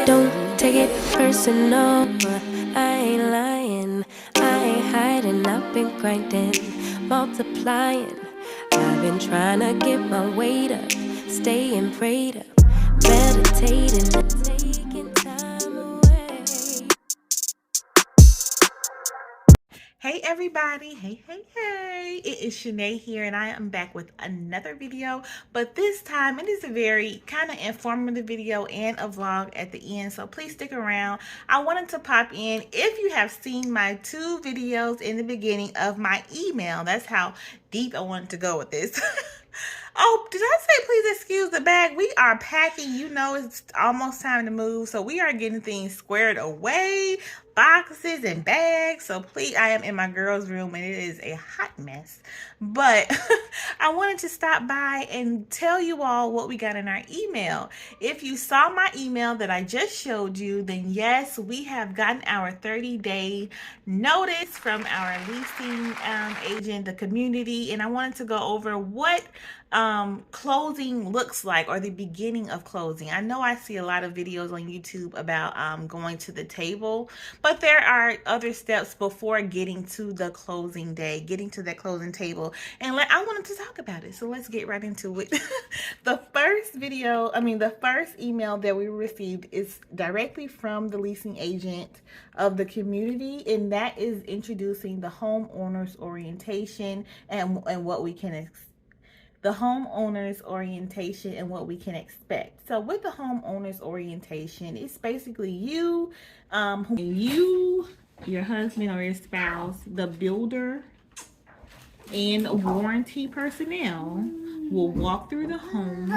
Don't take it personal. I ain't lying, I ain't hiding. I've been grinding, multiplying. I've been trying to get my weight up, staying prayed up, meditating and taking time away. Hey everybody, hey, it is Shanae here and I am back with another video, but this time it is a very kind of informative video and a vlog at the end, so please stick around. I wanted to pop in if you have seen my 2 videos in the beginning of my email. That's how deep I wanted to go with this. Oh, did I say please excuse the bag? We are packing. You know it's almost time to move. So we are getting things squared away, boxes and bags. So please, I am in my girls' room and it is a hot mess. But I wanted to stop by and tell you all what we got in our email. If you saw my email that I just showed you, then yes, we have gotten our 30-day notice from our leasing agent, the community. And I wanted to go over what closing looks like, or the beginning of closing. I know I see a lot of videos on YouTube about going to the table, but there are other steps before getting to the closing day, getting to that closing table. And I wanted to talk about it, so let's get right into it. The first email that we received is directly from the leasing agent of the community, and that is introducing the homeowners orientation and what we can expect. The homeowners orientation and what we can expect. So with the homeowners orientation, it's basically you, your husband or your spouse, the builder, and warranty personnel will walk through the home,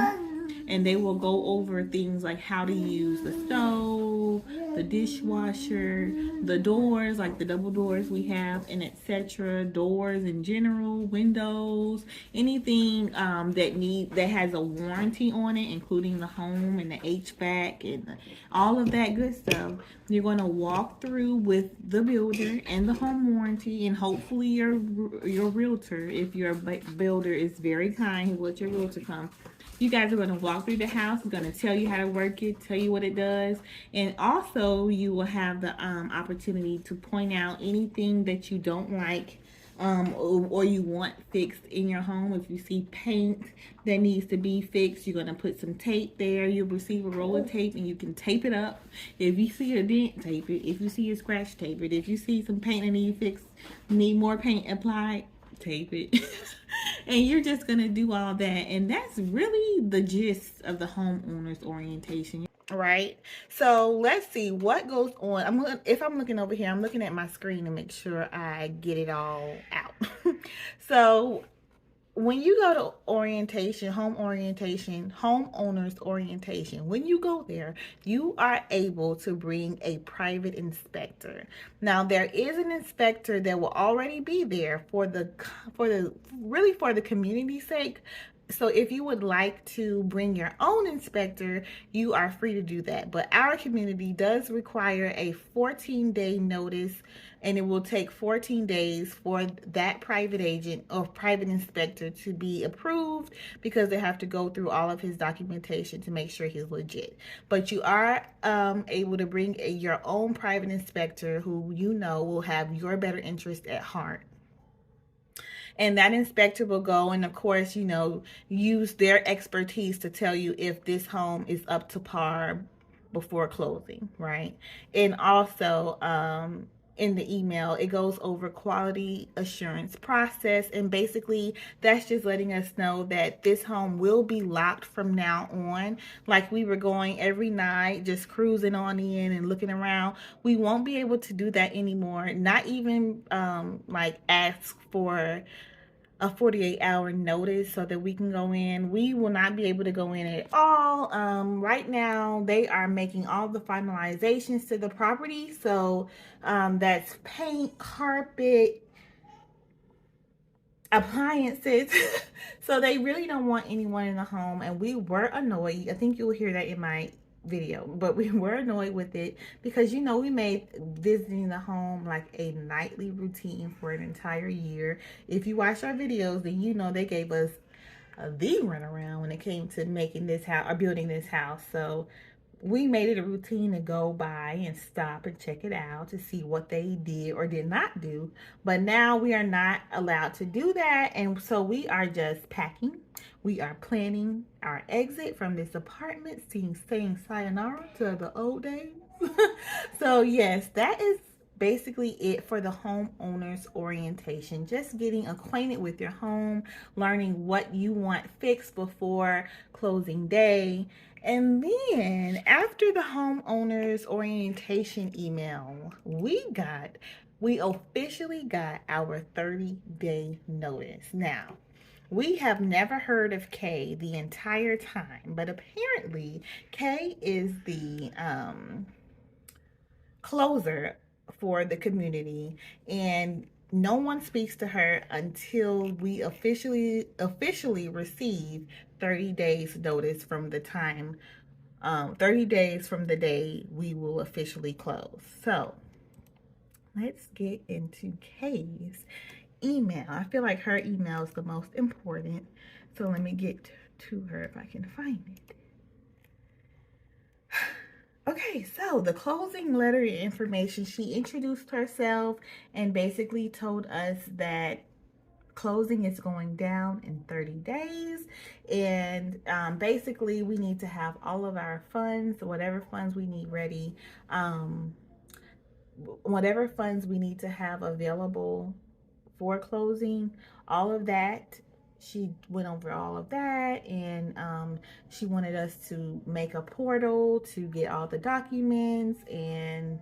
and they will go over things like how to use the stove, the dishwasher, the doors, like the double doors we have, and etc. Doors in general, windows, anything that has a warranty on it, including the home and the HVAC and all of that good stuff. You're going to walk through with the builder and the home warranty, and hopefully your realtor, if your builder is very kind, he will let your realtor come. You guys are going to walk through the house. He's going to tell you how to work it, tell you what it does. And also you will have the opportunity to point out anything that you don't like or you want fixed in your home. If you see paint that needs to be fixed, you're going to put some tape there. You'll receive a roll of tape and you can tape it up. If you see a dent, tape it. If you see a scratch, tape it. If you see some paint that needs fixed, need more paint applied, tape it. And you're just gonna do all that, and that's really the gist of the homeowners orientation, right? So let's see what goes on. If I'm looking over here, I'm looking at my screen to make sure I get it all out. So when you go to orientation, homeowners orientation, when you go there, you are able to bring a private inspector. Now, there is an inspector that will already be there for the community's sake. So if you would like to bring your own inspector, you are free to do that. But our community does require a 14-day notice, and it will take 14 days for that private agent or private inspector to be approved, because they have to go through all of his documentation to make sure he's legit. But you are able to bring your own private inspector who you know will have your better interest at heart. And that inspector will go and, of course, use their expertise to tell you if this home is up to par before closing, right? And also, in the email, it goes over quality assurance process, and basically that's just letting us know that this home will be locked from now on. Like we were going every night just cruising on in and looking around, we won't be able to do that anymore. Not even like ask for a 48-hour notice so that we can go in. We will not be able to go in at all. Right now they are making all the finalizations to the property, so that's paint, carpet, appliances. So they really don't want anyone in the home, and we were annoyed. I think you'll hear that in my video, but we were annoyed with it because we made visiting the home like a nightly routine for an entire year. If you watch our videos, then they gave us the runaround when it came to making this house or building this house. So we made it a routine to go by and stop and check it out to see what they did or did not do. But now we are not allowed to do that. And so we are just packing. We are planning our exit from this apartment, saying sayonara to the old days. So, yes, that is basically it for the homeowner's orientation. Just getting acquainted with your home, learning what you want fixed before closing day. And then after the homeowner's orientation email, we officially got our 30-day notice. Now, we have never heard of Kay the entire time, but apparently Kay is the closer for the community, and no one speaks to her until we officially receive 30 days notice from the time 30 days from the day we will officially close. So let's get into Kay's email. I feel like her email is the most important, so let me get to her if I can find it. Okay, so the closing letter information, she introduced herself and basically told us that closing is going down in 30 days. And basically, we need to have all of our funds, whatever funds we need ready, whatever funds we need to have available for closing, all of that. She went over all of that, and she wanted us to make a portal to get all the documents and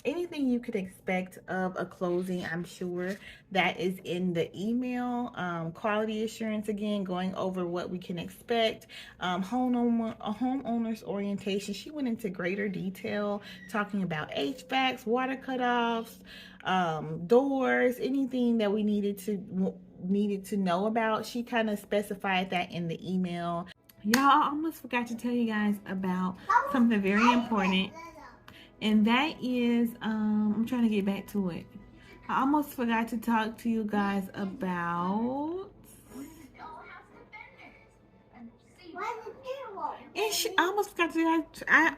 anything you could expect of a closing. I'm sure that is in the email. Quality assurance, again, going over what we can expect. Homeowner's orientation, she went into greater detail talking about HVACs, water cutoffs, doors, anything that we needed to know about. She kind of specified that in the email. Y'all, I almost forgot to tell you guys about something very important, and that is I'm trying to get back to it. I almost forgot to talk to you guys about I almost forgot to I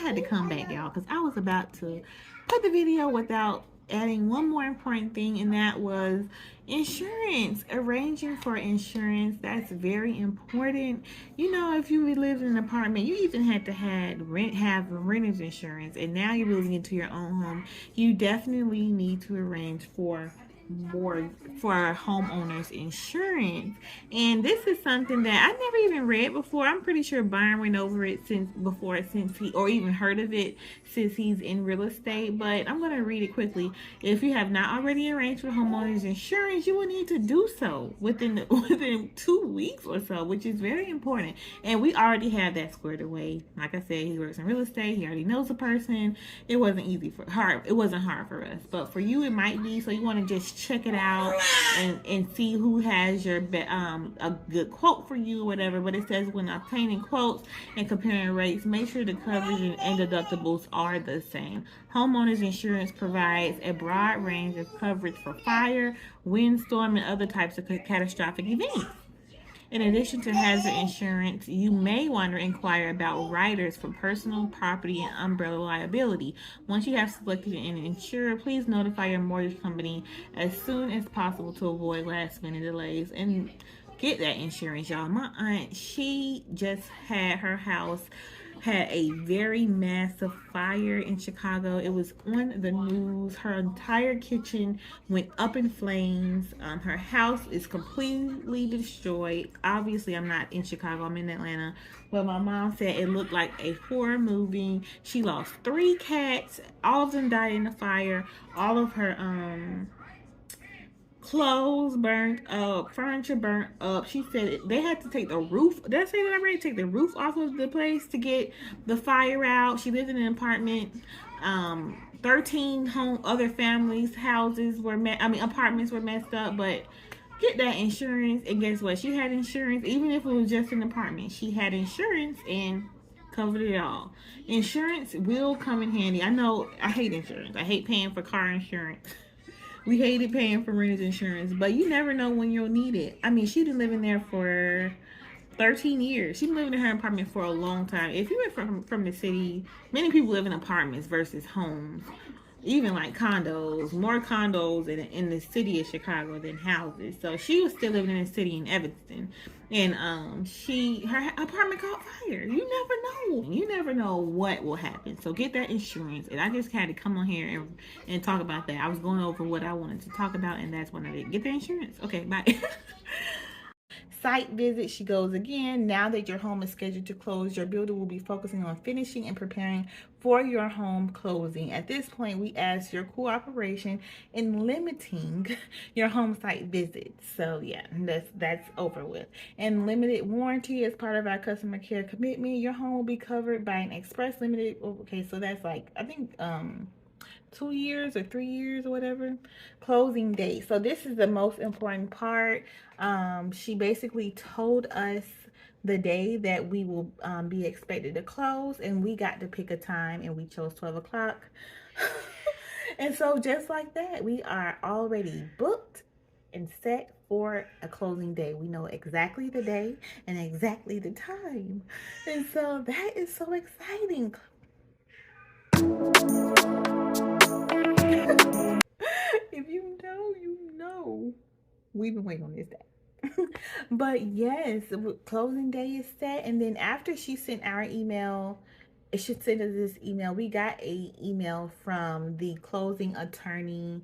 had to come back, y'all, because I was about to put the video without adding one more important thing, and that was insurance. Arranging for insurance, that's very important. You know, if you lived in an apartment, you even had to have renter's insurance, and now you're moving into your own home, you definitely need to arrange for homeowners insurance. And this is something that I never even read before. I'm pretty sure Byron went over it since he, or even heard of it since he's in real estate, but I'm going to read it quickly. If you have not already arranged for homeowners insurance, you will need to do so within 2 weeks or so, which is very important. And we already have that squared away. Like I said, he works in real estate, he already knows the person. It wasn't hard for us, but for you it might be. So you want to just check it out and see who has a good quote for you or whatever. But it says, when obtaining quotes and comparing rates, make sure the coverage and deductibles are the same. Homeowners insurance provides a broad range of coverage for fire, windstorm, and other types of catastrophic events. In addition to hazard insurance, you may want to inquire about riders for personal, property, and umbrella liability. Once you have selected an insurer, please notify your mortgage company as soon as possible to avoid last-minute delays and get that insurance, y'all. My aunt, she just had her house had a very massive fire in Chicago. It was on the news. Her entire kitchen went up in flames. Her house is completely destroyed. Obviously, I'm not in Chicago. I'm in Atlanta. But my mom said it looked like a horror movie. She lost 3 cats. All of them died in the fire. All of her clothes burnt up, furniture burnt up. She said they had to take the roof. Did I say that already? Take the roof off of the place to get the fire out. She lived in an apartment. 13 other families' apartments were messed up. But get that insurance, and guess what? She had insurance, even if it was just an apartment. She had insurance and covered it all. Insurance will come in handy. I know I hate insurance. I hate paying for car insurance. We hated paying for renter's insurance, but you never know when you'll need it. I mean, she'd been living there for 13 years. She's been living in her apartment for a long time. If you're from the city, many people live in apartments versus homes. Even like condos, more condos in the city of Chicago than houses. So she was still living in the city in Evanston, and her apartment caught fire. You never know what will happen. So get that insurance. And I just had to come on here and talk about that. I was going over what I wanted to talk about, and that's one of it. Get the insurance. Okay, bye. Site visit, she goes again. Now that your home is scheduled to close, your builder will be focusing on finishing and preparing for your home closing. At this point, we ask your cooperation in limiting your home site visits. So yeah, that's over with. And limited warranty as part of our customer care commitment. Your home will be covered by an express limited. Okay, so that's like I think 2 years or 3 years or whatever. Closing date. So this is the most important part. She basically told us the day that we will be expected to close, and we got to pick a time, and we chose 12 o'clock. And so just like that, we are already booked and set for a closing day. We know exactly the day and exactly the time. And so that is so exciting. If you know, you know. We've been waiting on this day. But yes, closing day is set. And then after she sent our email, it should send us this email. We got a email from the closing attorney's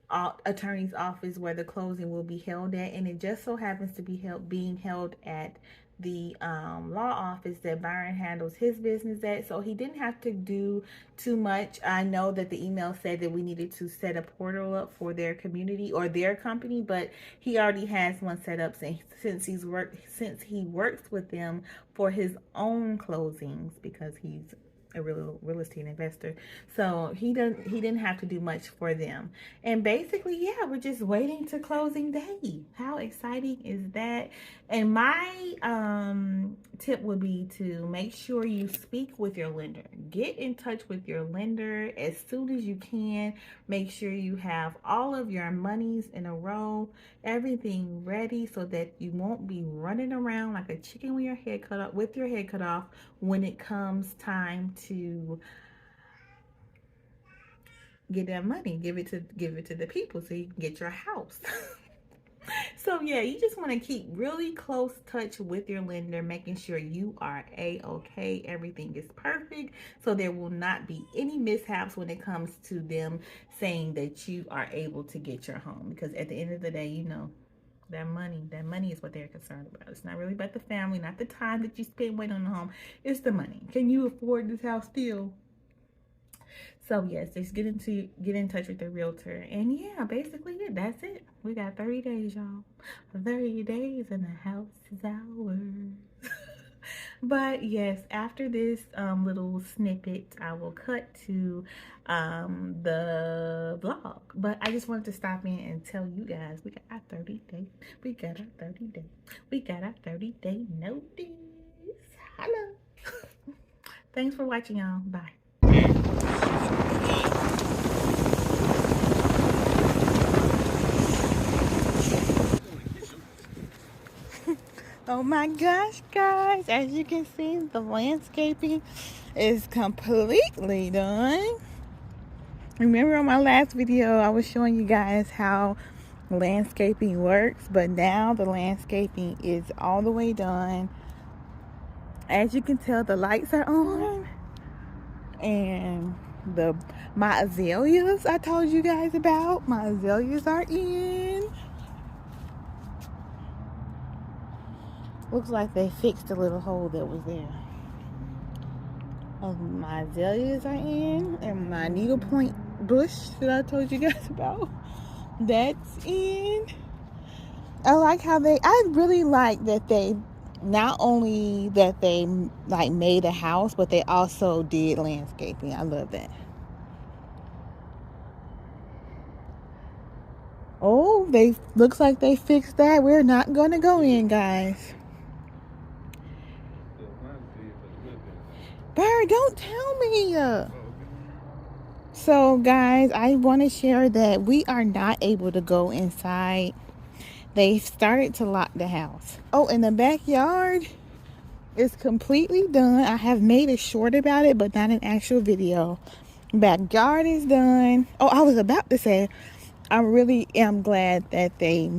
office where the closing will be held at, and it just so happens to be being held at the law office that Byron handles his business at. So he didn't have to do too much. I know that the email said that we needed to set a portal up for their community or their company, but he already has one set up since he works with them for his own closings because he's a real estate investor. So he didn't have to do much for them. And basically, yeah, we're just waiting to closing day. How exciting is that? And my tip would be to make sure you speak with your lender. Get in touch with your lender as soon as you can. Make sure you have all of your monies in a row, everything ready so that you won't be running around like a chicken with your head cut off when it comes time to get that money. Give it to the people so you can get your house. So yeah, you just want to keep really close touch with your lender, making sure you are a-okay, everything is perfect, so there will not be any mishaps when it comes to them saying that you are able to get your home. Because at the end of the day, you know, that money is what they're concerned about. It's not really about the family, not the time that you spend waiting on the home. It's the money. Can you afford this house still? So yes, just get in touch with the realtor. And yeah, basically that's it. We got 30 days, y'all. 30 days and the house is ours. But yes, after this little snippet, I will cut to the vlog. But I just wanted to stop in and tell you guys we got our 30 day. We got our 30 day. We got our 30-day notice. Hello. Thanks for watching, y'all. Bye. Oh my gosh, guys, as you can see, the landscaping is completely done. Remember on my last video, I was showing you guys how landscaping works, but now the landscaping is all the way done. As you can tell, the lights are on, and my azaleas I told you guys about, my azaleas are in. Looks like they fixed a little hole that was there. My azaleas are in, and my needlepoint bush that I told you guys about, that's in. I really like that they not only that they like made a house, but they also did landscaping. I love that. Oh, they looks like they fixed that. We're not gonna go in, guys. Bird, don't tell me. So guys, I want to share that we are not able to go inside They started to lock the house. Oh, and the backyard is completely done. I have made a short about it, but not an actual video. Backyard is done. Oh, I was about to say, I really am glad that they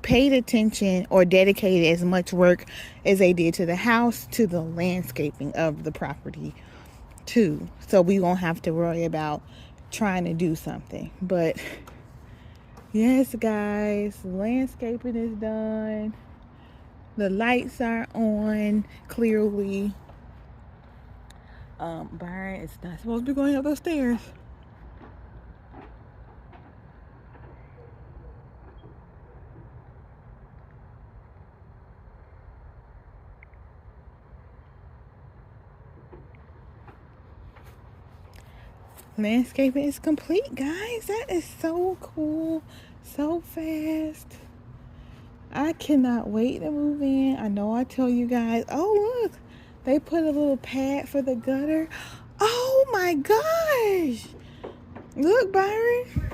paid attention or dedicated as much work as they did to the house, to the landscaping of the property too. So we won't have to worry about trying to do something. But yes, guys, landscaping is done. The lights are on clearly. Byron is not supposed to be going up those stairs. Landscaping is complete, guys. That is so cool. So fast. I cannot wait to move in. I know I tell you guys. Oh, look. They put a little pad for the gutter. Oh, my gosh. Look, Byron.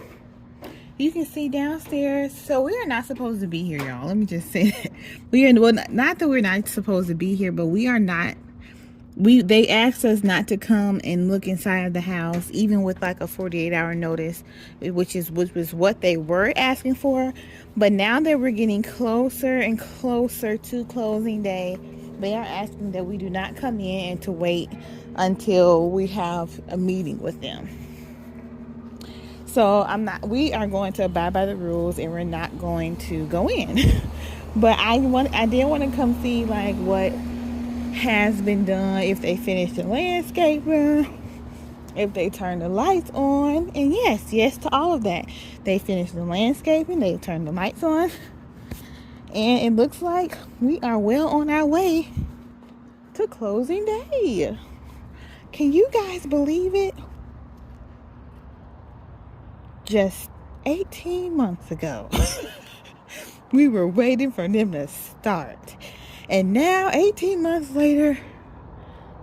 You can see downstairs. So we are not supposed to be here, y'all. Let me just say that. We are, well, not that we're not supposed to be here, but we are not. They asked us not to come and look inside of the house, even with like a 48-hour notice, which was what they were asking for. But now that we're getting closer and closer to closing day, they are asking that we do not come in and to wait until we have a meeting with them. So we are going to abide by the rules, and we're not going to go in. But I did want to come see like what has been done, if they finished the landscaping, if they turned the lights on. And yes to all of that. They finished the landscaping, they turned the lights on, and it looks like we are well on our way to closing day. Can you guys believe it? Just 18 months ago we were waiting for them to start, and now 18 months later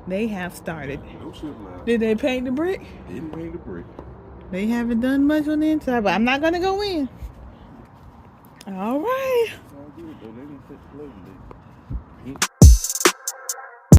they have started. Did they paint the brick? They didn't paint the brick. They haven't done much on the inside, but I'm not gonna go in. All right. It's all good though. They didn't set the closing date.